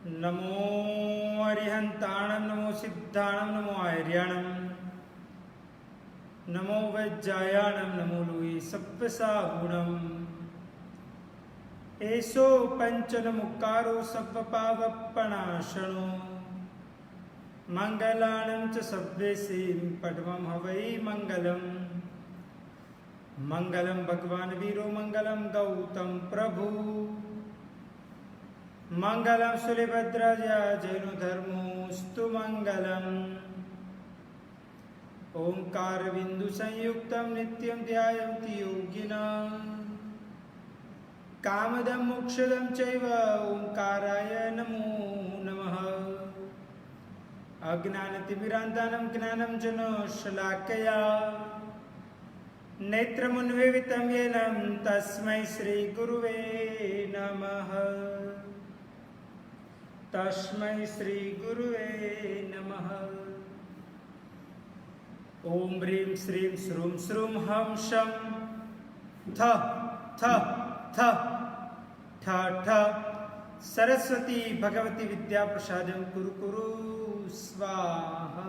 नमो अरिहंताणं नमो सिद्धाणं नमो आर्याणं नमो वैज्यायाणं नमो Louis सप्पसागुणम् एषो पंचनमुक्कारो सप्पपावपणाशनो मंगलानं च सव्येसीं पद्मं हवै मंगलम् मंगलम भगवान वीरो मंगलम गौतम प्रभु मंगलम सुलिभद्राजा जैनो धर्मोस्तु मंगलम ओंकार बिंदु संयुक्तम नित्यं ध्यायन्ति योगिनः कामदं मोक्षदं चैव ओंकाराय नमो नमः अज्ञानतिमिरान्तानं ज्ञानं जनशलाकया नेत्रमुन्मीलितं येन तस्मै श्रीगुरुवे नमः तस्मै श्रीगुरुवे नमः ओम ह्रीं श्रीं श्रूं श्रूं हं शं थ थ थ ठ ठ सरस्वती भगवती विद्या प्रसादं कुरु कुरु स्वाहा।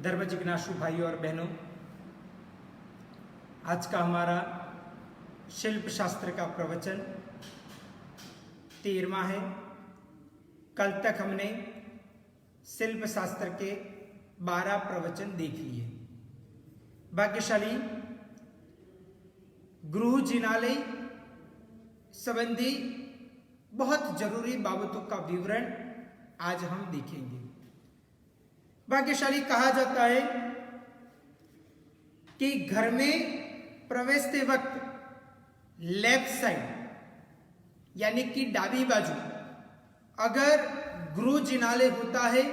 धर्म जिज्ञासु भाइयों और बहनों, आज का हमारा शिल्प शास्त्र का प्रवचन 13वां है। कल तक हमने शिल्प शास्त्र के 12 प्रवचन देख लिए। भाग्यशाली गृह जिनालय संबंधी बहुत जरूरी बाबतों का विवरण आज हम देखेंगे। भाग्यशाली कहा जाता है कि घर में प्रवेशते वक्त लेफ्ट साइड यानी कि डाबी बाजू अगर गृह जिनालय होता है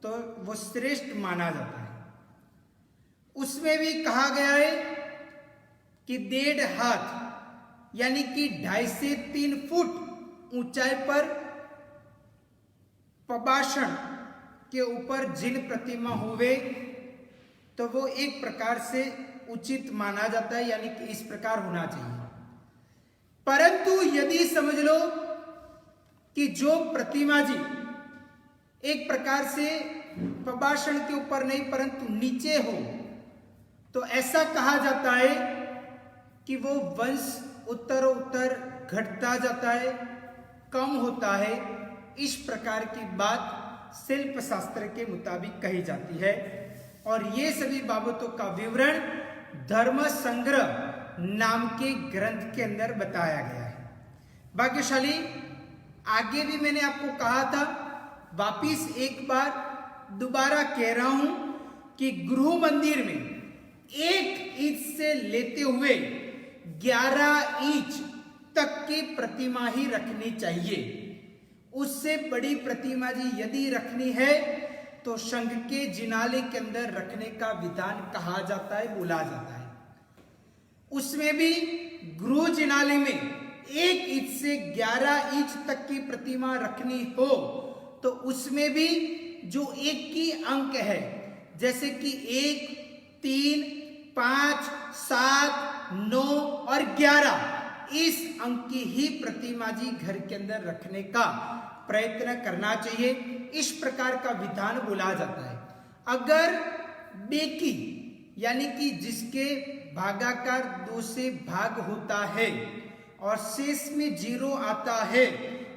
तो वो श्रेष्ठ माना जाता है। उसमें भी कहा गया है कि 1.5 हाथ यानी कि 2.5 से 3 फुट ऊंचाई पर पबाषण के ऊपर जिन प्रतिमा होवे तो वो एक प्रकार से उचित माना जाता है, यानी कि इस प्रकार होना चाहिए। परंतु यदि समझ लो कि जो प्रतिमा जी एक प्रकार से पबाषण के ऊपर नहीं परंतु नीचे हो तो ऐसा कहा जाता है कि वो वंश उत्तरोत्तर घटता जाता है, कम होता है। इस प्रकार की बात शिल्प शास्त्र के मुताबिक कही जाती है और ये सभी बाबतों का विवरण धर्म संग्रह नाम के ग्रंथ के अंदर बताया गया है। भाग्यशाली आगे भी मैंने आपको कहा था, वापिस एक बार दोबारा कह रहा हूं कि गृह मंदिर में 1 इंच से लेते हुए 11 इंच तक की प्रतिमा ही रखनी चाहिए। उससे बड़ी प्रतिमा जी यदि रखनी है तो संघ के जिनाले के अंदर रखने का विधान कहा जाता है, बोला जाता है। उसमें भी गृह जिनाले में 1 इंच से 11 इंच तक की प्रतिमा रखनी हो तो उसमें भी जो 1 की अंक है, जैसे कि 1, 3, 5, 7, 9 और 11, इस अंक की ही प्रतिमा जी घर के अंदर रखने का प्रयत्न करना चाहिए। इस प्रकार का विधान बोला जाता है। अगर बेकी यानी कि जिसके भागाकार 2 से भाग होता है और शेष में 0 आता है,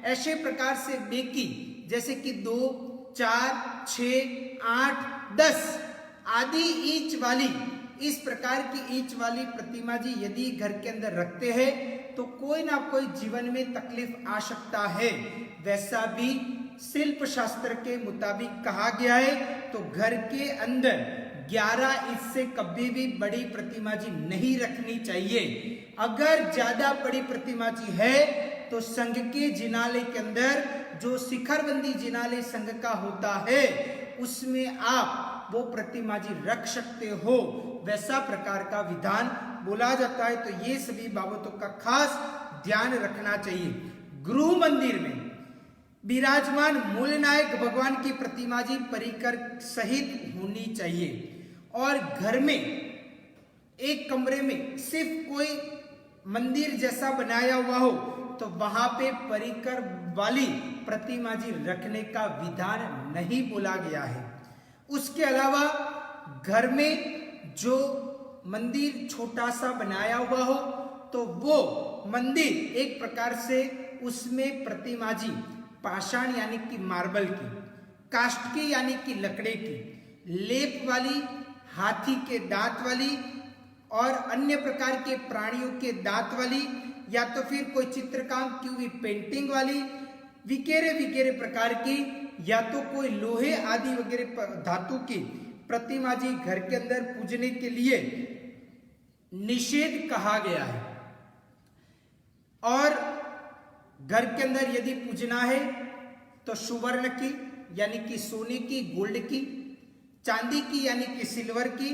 ऐसे प्रकार से बेकी जैसे कि 2, 4, 6, 8, 10 आदि इंच वाली, इस प्रकार की इंच वाली प्रतिमा जी यदि घर के अंदर रखते हैं तो कोई ना कोई जीवन में तकलीफ आ सकता है। वैसा भी शिल्प शास्त्र के मुताबिक कहा गया है। तो घर के अंदर 11 इंच से कभी भी बड़ी प्रतिमा जी नहीं रखनी चाहिए। अगर ज्यादा बड़ी प्रतिमा जी है तो संघ के जिनाले के अंदर जो शिखरबंदी जिनाले संघ का होता है उसमें आप वो प्रतिमा जी रख सकते हो। वैसा प्रकार का विधान बोला जाता है। तो ये सभी बाबतों का खास ध्यान रखना चाहिए। गृह मंदिर में विराजमान मूल नायक भगवान की प्रतिमा जी परिकर सहित होनी चाहिए और घर में एक कमरे में सिर्फ कोई मंदिर जैसा बनाया हुआ हो तो वहां पे परिकर वाली प्रतिमा जी रखने का विधान नहीं बोला गया है। उसके अलावा घर में जो मंदिर छोटा सा बनाया हुआ हो तो वो मंदिर एक प्रकार से उसमें प्रतिमा जी पाषाण यानी कि मार्बल की, काष्ठ की यानी कि लकड़े की, लेप वाली, हाथी के दांत वाली और अन्य प्रकार के प्राणियों के दांत वाली, या तो फिर कोई चित्रकाम की हुई पेंटिंग वाली, वगैरह वगैरह प्रकार की, या तो कोई लोहे आदि वगैरह धातु की प्रतिमा जी घर के अंदर पूजने के लिए निषेध कहा गया है। और घर के अंदर यदि पूजना है तो सुवर्ण की यानी कि सोने की, गोल्ड की, चांदी की यानी कि सिल्वर की,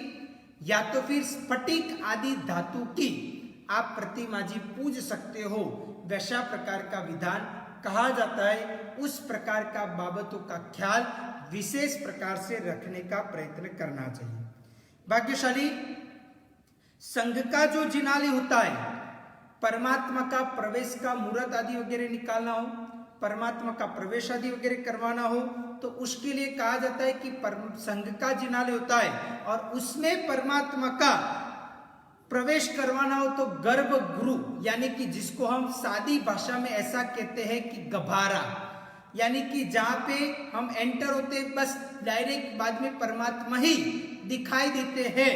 या तो फिर स्फटिक आदि धातु की आप प्रतिमा जी पूज सकते हो, वैसा प्रकार का विधान कहा जाता है। उस प्रकार का बाबतों का ख्याल विशेष प्रकार से रखने का प्रयत्न करना चाहिए। भाग्यशाली संघ का जो जिनालय होता है, परमात्मा का प्रवेश का मुहूर्त आदि वगैरह निकालना हो, परमात्मा का प्रवेश आदि वगैरह करवाना हो तो उसके लिए कहा जाता है कि संघ का जिनालय होता है और उसमें परमात्मा का प्रवेश करवाना हो तो गर्भगृह यानी कि जिसको हम सादी भाषा में ऐसा कहते हैं कि गभारा, यानी कि जहां पे हम एंटर होते बस डायरेक्ट बाद में परमात्मा ही दिखाई देते हैं,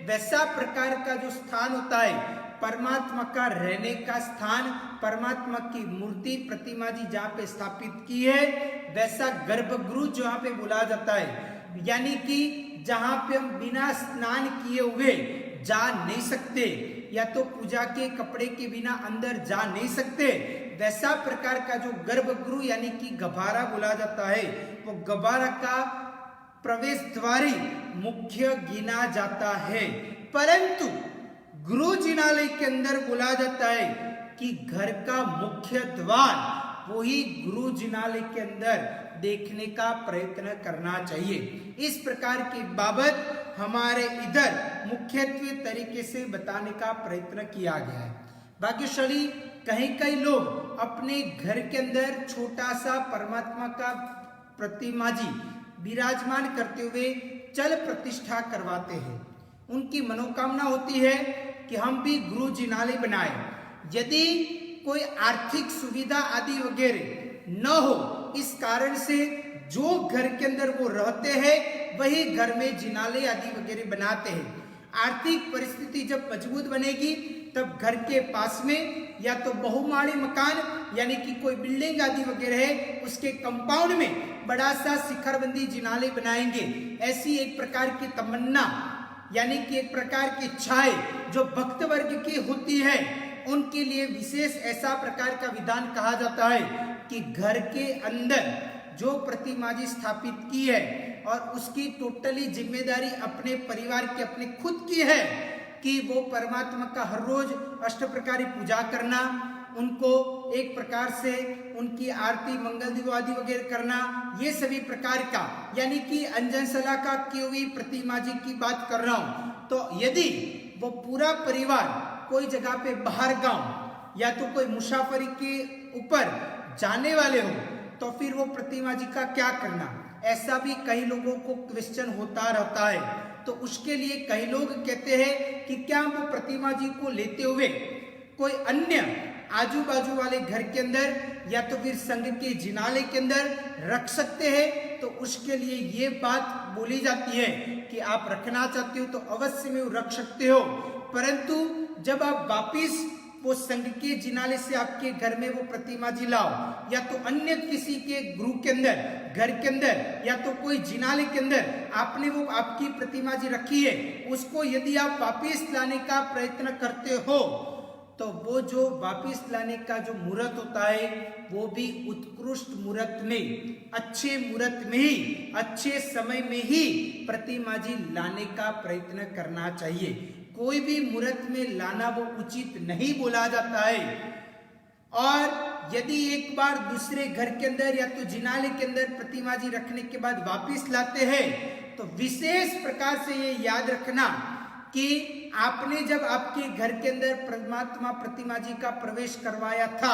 वैसा प्रकार का जो स्थान होता है परमात्मा का रहने का स्थान, परमात्मा की मूर्ति प्रतिमा जी जहाँ पे स्थापित की है वैसा गर्भगृह जहाँ पे बुलाया जाता है। यानी कि जहाँ पे हम बिना स्नान किए हुए जा नहीं सकते या तो पूजा के कपड़े के बिना अंदर जा नहीं सकते, वैसा प्रकार का जो गर्भगृह यानी कि गभारा बोला जाता है, वो गभारा का प्रवेश द्वार मुख्य गिना जाता है। परंतु गृह जिनालय के अंदर बोला जाता है कि घर का मुख्य द्वार वही गृह जिनालय के अंदर देखने का प्रयत्न करना चाहिए। इस प्रकार की बाबत हमारे इधर मुख्यत्वे तरीके से बताने का प्रयत्न किया गया है। भाग्यशाली कहीं कहीं लोग अपने घर के अंदर छोटा सा परमात्मा का प्रतिमा जी विराजमान करते हुए चल प्रतिष्ठा करवाते हैं। उनकी मनोकामना होती है कि हम भी गृह जिनालय बनाए। यदि कोई आर्थिक सुविधा आदि वगैरह न हो, इस कारण से जो घर के अंदर वो रहते हैं वही घर में जिनालय आदि वगैरह बनाते हैं। आर्थिक परिस्थिति जब मजबूत बनेगी तब घर के पास में या तो बहुमाड़ी मकान यानी कि कोई बिल्डिंग आदि वगैरह है उसके कंपाउंड में बड़ा सा शिखरबंदी जिनालय बनाएंगे। ऐसी एक प्रकार की तमन्ना यानी कि एक प्रकार की इच्छाएं जो भक्त वर्ग की होती है, उनके लिए विशेष ऐसा प्रकार का विधान कहा जाता है कि घर के अंदर जो प्रतिमा जी स्थापित की है और उसकी टोटली जिम्मेदारी अपने परिवार की अपने खुद की है कि वो परमात्मा का हर रोज अष्ट प्रकारी पूजा करना, उनको एक प्रकार से उनकी आरती मंगल दीप आदि वगैरह करना, ये सभी प्रकार का यानी कि अंजन सला का की हुई प्रतिमा जी की बात कर रहा हूं। तो यदि वो पूरा परिवार कोई जगह पे बाहर गांव या तो कोई मुसाफरी के ऊपर जाने वाले हो तो फिर वो प्रतिमा जी का क्या करना, ऐसा भी कई लोगों को क्वेश्चन होता रहता है। तो उसके लिए कई लोग कहते हैं कि क्या वो प्रतिमा जी को लेते हुए कोई अन्य आजू बाजू वाले घर के अंदर या तो फिर संघ के जिनालय के अंदर रख सकते हैं। तो उसके लिए ये बात बोली जाती है कि आप रखना चाहते हो तो अवश्य में रख सकते हो, परंतु जब आप वापिस वो संघ के जिनालय से आपके घर में वो प्रतिमा जी लाओ या तो अन्य किसी के गृह के अंदर, घर के अंदर या तो कोई जिनालय के अंदर आपने वो आपकी प्रतिमा जी रखी है, उसको यदि आप वापिस लाने का प्रयत्न करते हो तो वो जो वापिस लाने का जो मुहूर्त होता है वो भी उत्कृष्ट मुहूर्त में, अच्छे मुहूर्त में ही, अच्छे समय में ही प्रतिमा जी लाने का प्रयत्न करना चाहिए। कोई भी मुहूर्त में लाना वो उचित नहीं बोला जाता है। और यदि एक बार दूसरे घर के अंदर या तो जिनालय के अंदर प्रतिमा जी रखने के बाद वापिस लाते हैं तो विशेष प्रकार से ये याद रखना कि आपने जब आपके घर के अंदर परमात्मा प्रतिमा जी का प्रवेश करवाया था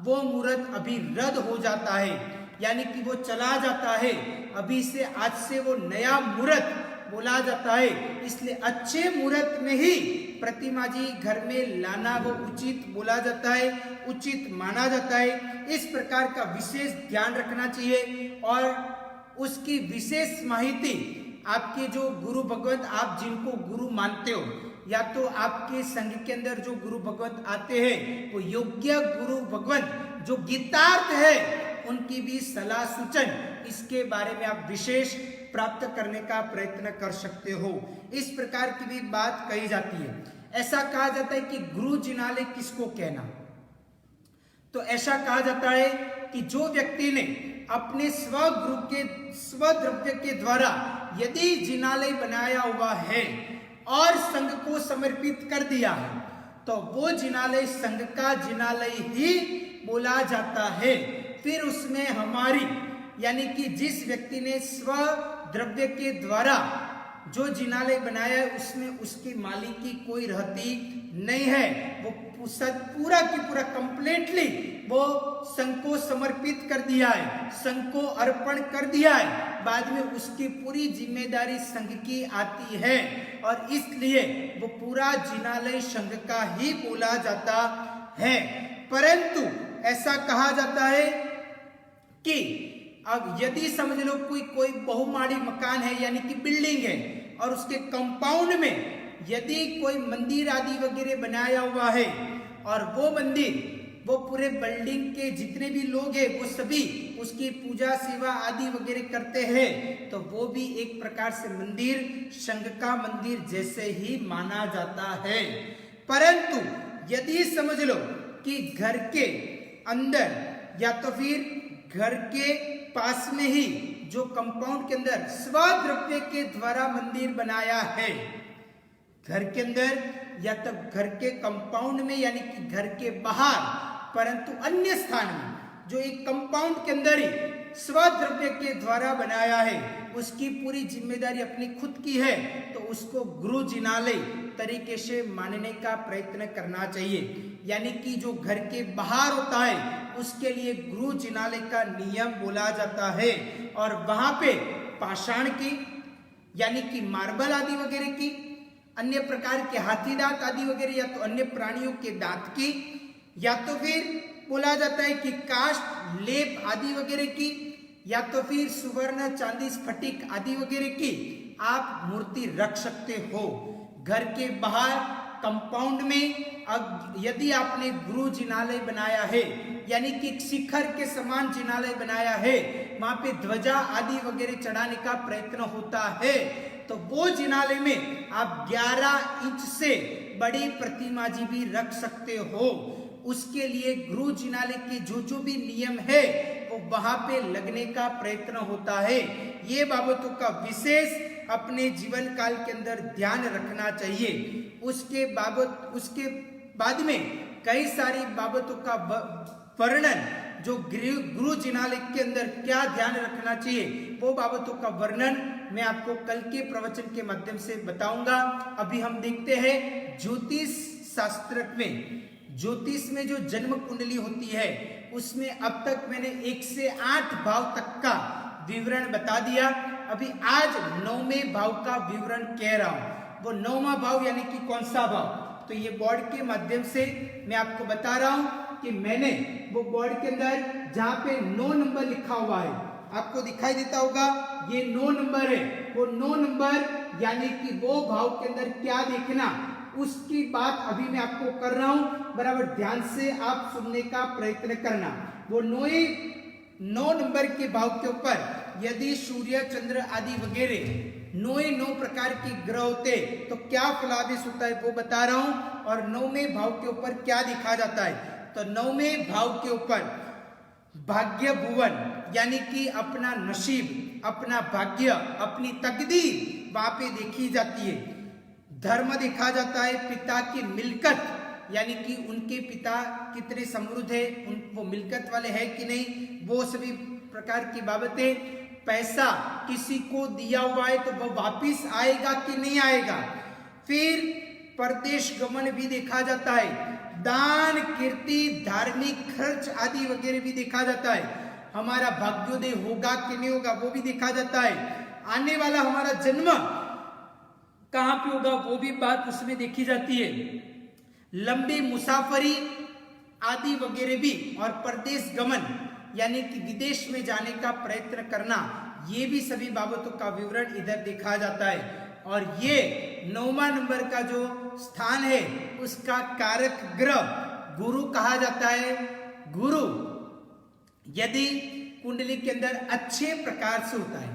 वो मुहूर्त अभी रद्द हो जाता है, यानी कि वो चला जाता है। अभी से आज से वो नया मुहूर्त बोला जाता है। इसलिए अच्छे मुहूर्त में ही प्रतिमा जी घर में लाना वो उचित बोला जाता है, उचित माना जाता है। इस प्रकार का विशेष ध्यान रखना चाहिए और उसकी विशेष माहिती आपके जो गुरु भगवत, आप जिनको गुरु मानते हो, या तो आपके संघ के अंदर जो गुरु भगवत आते हैं वो योग्य गुरु भगवत जो गीतार्थ है उनकी भी सलाह सूचन इसके बारे में आप विशेष प्राप्त करने का प्रयत्न कर सकते हो। इस प्रकार की भी बात कही जाती है। ऐसा कहा जाता है कि गुरु जिनालय किसको कहना, तो ऐसा कहा जाता है कि जो व्यक्ति ने अपने स्वगुरु के स्वद्रव्य के द्वारा यदि जिनालय बनाया हुआ है और संघ को समर्पित कर दिया है तो वो जिनालय संघ का जिनालय ही बोला जाता है। फिर उसमें हमारी, यानी कि जिस व्यक्ति ने स्वद्रव्य के द्वारा जो जिनालय बनाया है उसमें उसकी मालिकी कोई रहती नहीं है। वो पूरा की पूरा कंप्लीटली वो संघ को समर्पित कर दिया है, संघ को अर्पण कर दिया है। बाद में उसकी पूरी जिम्मेदारी संघ की आती है और इसलिए वो पूरा जिनालय संघ का ही बोला जाता है। परंतु ऐसा कहा जाता है कि अब यदि समझ लो कोई बहुमाड़ी मकान है, यानी कि बिल्डिंग है, और उसके कंपाउंड में यदि कोई मंदिर आदि वगैरह बनाया हुआ है और वो मंदिर, वो पूरे बिल्डिंग के जितने भी लोग हैं वो सभी उसकी पूजा सेवा आदि वगैरह करते हैं, तो वो भी एक प्रकार से मंदिर, संघ का मंदिर जैसे ही माना जाता है। परंतु यदि समझ लो कि घर के अंदर या तो फिर घर के पास में ही जो कंपाउंड के अंदर स्वद्रव्य के द्वारा मंदिर बनाया है, घर के अंदर या तो घर के कंपाउंड में यानी कि घर के बाहर, परंतु अन्य स्थान में जो एक कंपाउंड के अंदर ही स्वद्रव्य के द्वारा बनाया है उसकी पूरी जिम्मेदारी अपनी खुद की है, तो उसको गुरु जिनालय तरीके से मानने का प्रयत्न करना चाहिए। यानी कि जो घर के बाहर होता है उसके लिए गुरु जिनालय का नियम बोला जाता है और वहां पे पाषाण की, यानी कि मार्बल आदि वगैरह की, अन्य प्रकार के हाथी दांत आदि वगैरह या तो अन्य प्राणियों के दांत की, या तो फिर बोला जाता है कि काष्ठ लेप आदि वगैरह की, या तो फिर सुवर्ण चांदी स्फटिक आदि वगैरह की आप मूर्ति रख सकते हो। घर के बाहर कंपाउंड में अब यदि आपने गुरु जिनालय बनाया है, यानी कि शिखर के समान जिनालय बनाया है, वहां पे ध्वजा आदि वगैरह चढ़ाने का प्रयत्न होता है, तो वो जिनालय में आप 11 इंच से बड़ी प्रतिमा जी भी रख सकते हो। उसके लिए गुरु जिनालय के जो भी नियम है वो वहां पे लगने का प्रयत्न होता है। ये बाबतों का विशेष अपने जीवन काल के अंदर ध्यान रखना चाहिए। उसके बाद में कई सारी बाबतों का वर्णन जो गुरु जिनालय के अंदर क्या ध्यान रखना चाहिए वो बाबतों का वर्णन मैं आपको कल के प्रवचन के माध्यम से बताऊंगा। अभी हम देखते हैं ज्योतिष शास्त्र में, ज्योतिष में जो जन्म कुंडली होती है उसमें अब तक मैंने 1 से 8 भाव तक का विवरण बता दिया। अभी आज 9वें भाव का विवरण कह रहा हूं। वो 9वां भाव यानी कि कौन सा भाव, तो ये बोर्ड के माध्यम से मैं आपको बता रहा हूं कि मैंने वो बोर्ड के अंदर जहां पे 9 नंबर लिखा हुआ है आपको दिखाई देता होगा, ये 9 नंबर है। वो 9 नंबर यानी कि वो भाव के अंदर क्या देखना उसकी बात अभी मैं आपको कर रहा हूं, बराबर ध्यान से आप सुनने का प्रयत्न करना। वो 9 नंबर के भाव के ऊपर यदि सूर्य चंद्र आदि वगैरह 9 प्रकार के ग्रह होते तो क्या फलादेश होता है वो बता रहा हूं। और 9वें भाव के ऊपर क्या दिखा जाता है, तो 9वें भाव के ऊपर भाग्य भुवन यानी कि अपना नसीब, अपना भाग्य, अपनी तकदीर वहां पे देखी जाती है। धर्म देखा जाता है, पिता की मिल्कत यानी कि उनके पिता कितने समृद्ध है, वो मिल्कत वाले हैं कि नहीं, वो सभी प्रकार की बाबतें। पैसा किसी को दिया हुआ है तो वो वापिस आएगा कि नहीं आएगा। फिर परदेश गमन भी देखा जाता है, दान, कीर्ति, धार्मिक खर्च आदि वगैरह भी देखा जाता है। हमारा भाग्योदय होगा कि नहीं होगा वो भी देखा जाता है। आने वाला हमारा जन्म कहां पे होगा वो भी बात उसमें देखी जाती है। लंबी मुसाफरी आदि वगैरह भी, और परदेश गमन यानी कि विदेश में जाने का प्रयत्न करना, ये भी सभी बाबतों का विवरण इधर देखा जाता है। और ये 9वां नंबर का जो स्थान है उसका कारक ग्रह गुरु कहा जाता है। गुरु यदि कुंडली के अंदर अच्छे प्रकार से होता है,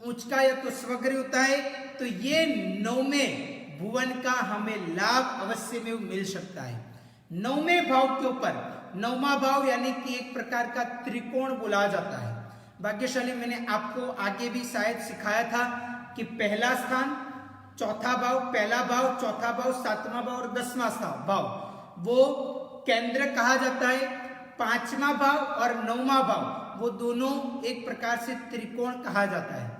उच्च या तो स्वग्रह होता है, तो ये 9वें भुवन का हमें लाभ अवश्य में मिल सकता है। 9वें भाव के ऊपर, 9वां भाव यानी कि एक प्रकार का त्रिकोण बोला जाता है। भाग्यशाली मैंने आपको आगे भी शायद सिखाया था कि पहला स्थान, चौथा भाव, पहला भाव, चौथा भाव, 7वां भाव और 10वां भाव वो केंद्र कहा जाता है। 5वां भाव और 9वां भाव वो दोनों एक प्रकार से त्रिकोण कहा जाता है।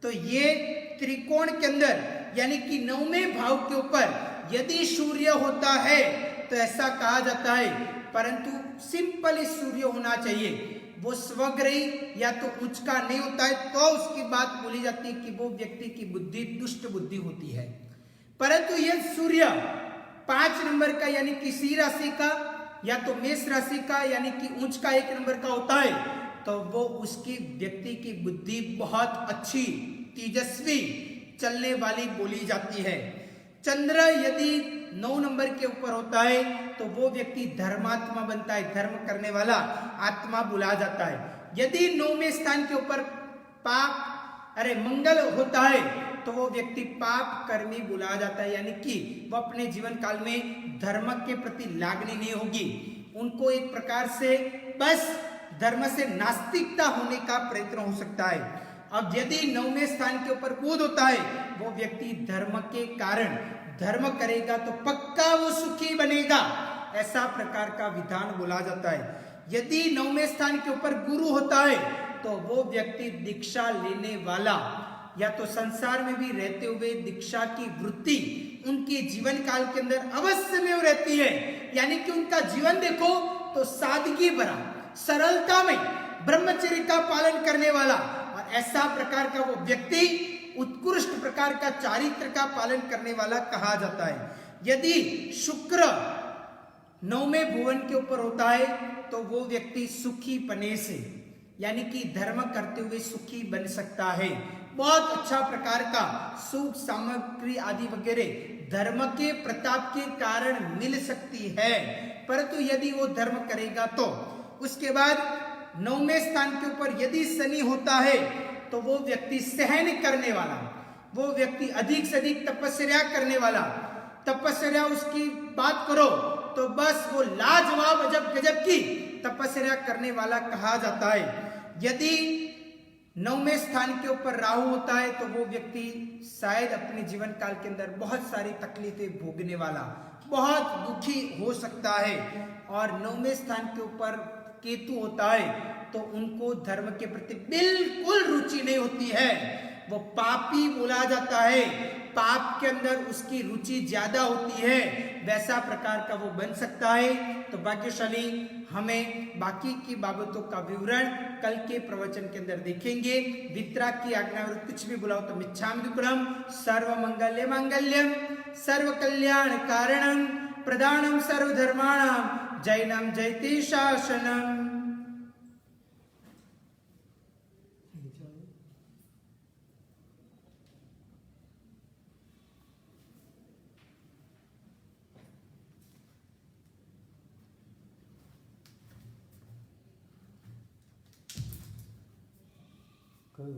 तो ये त्रिकोण के अंदर यानी कि 9वें भाव के ऊपर यदि सूर्य होता है तो ऐसा कहा जाता है, परंतु सिंपल सूर्य होना चाहिए, वो स्वग्रही या तो उच्च का नहीं होता है, तो उसकी बात बोली जाती है कि वो व्यक्ति की बुद्धि दुष्ट बुद्धि होती है। परंतु यह सूर्य 5 नंबर का यानी कि सिंह राशि का या तो मेष राशि का यानी कि उच्च का 1 नंबर का होता है, तो वो उसकी व्यक्ति की बुद्धि बहुत अच्छी तेजस्वी चलने वाली बोली जाती है। चंद्र यदि 9 नंबर के ऊपर होता है तो वो व्यक्ति धर्मात्मा बनता है, धर्म करने वाला आत्मा बुला जाता है। यदि 9वें स्थान के ऊपर मंगल होता है तो वो व्यक्ति पाप कर्मी बुला जाता है, यानी कि वो अपने जीवन काल में धर्म के प्रति लागनी नहीं होगी, उनको एक प्रकार से बस धर्म से नास्तिकता होने का प्रयत्न हो सकता है। अब यदि 9वें स्थान के ऊपर बुध होता है, वो व्यक्ति धर्म के कारण धर्म करेगा तो पक्का वो सुखी बनेगा, ऐसा प्रकार का विधान बोला जाता है। यदि 9वें स्थान के ऊपर गुरु होता है तो वो व्यक्ति दीक्षा लेने वाला या तो संसार में भी रहते हुए दीक्षा की वृत्ति उनके जीवन काल के अंदर अवश्य में रहती है, यानी कि उनका जीवन देखो तो सादगी भरा, सरलता में ब्रह्मचर्य का पालन करने वाला, और ऐसा प्रकार का वो व्यक्ति उत्कृष्ट प्रकार का चारित्र का पालन करने वाला कहा जाता है। यदि शुक्र 9वें भुवन के ऊपर होता है तो वो व्यक्ति सुखी पने से यानी कि धर्म करते हुए सुखी बन सकता है। बहुत अच्छा प्रकार का सुख सामग्री आदि वगैरह धर्म के प्रताप के कारण मिल सकती है, परंतु यदि वो धर्म करेगा तो। उसके बाद 9वें स्थान के ऊपर यदि शनि होता है तो वो व्यक्ति सहन करने वाला, वो व्यक्ति अधिक से अधिक तपस्या करने वाला, तपस्या उसकी बात करो तो बस वो लाजवाब अजब गजब की तपस्या करने वाला कहा जाता है। यदि 9वें स्थान के ऊपर राहु होता है तो वो व्यक्ति शायद अपने जीवन काल के अंदर बहुत सारी तकलीफें भोगने वाला, बहुत दुखी हो सकता है। और 9वें स्थान के ऊपर केतु होता है तो उनको धर्म के प्रति बिल्कुल रुचि नहीं होती है, वो पापी बोला जाता है, पाप के अंदर उसकी रुचि ज्यादा होती है, वैसा प्रकार का वो बन सकता है। तो भाग्यशाली हमें बाकी की बाबतों का विवरण कल के प्रवचन के अंदर देखेंगे। वितराग की आज्ञा और कुछ भी बुलाओ तो मिच्छामि दुक्कडम, सर्व मंगल्य मांगल्यम सर्व कल्याण कारणम प्रदानम सर्वधर्माणाम जैनम जयति शासनम। कोई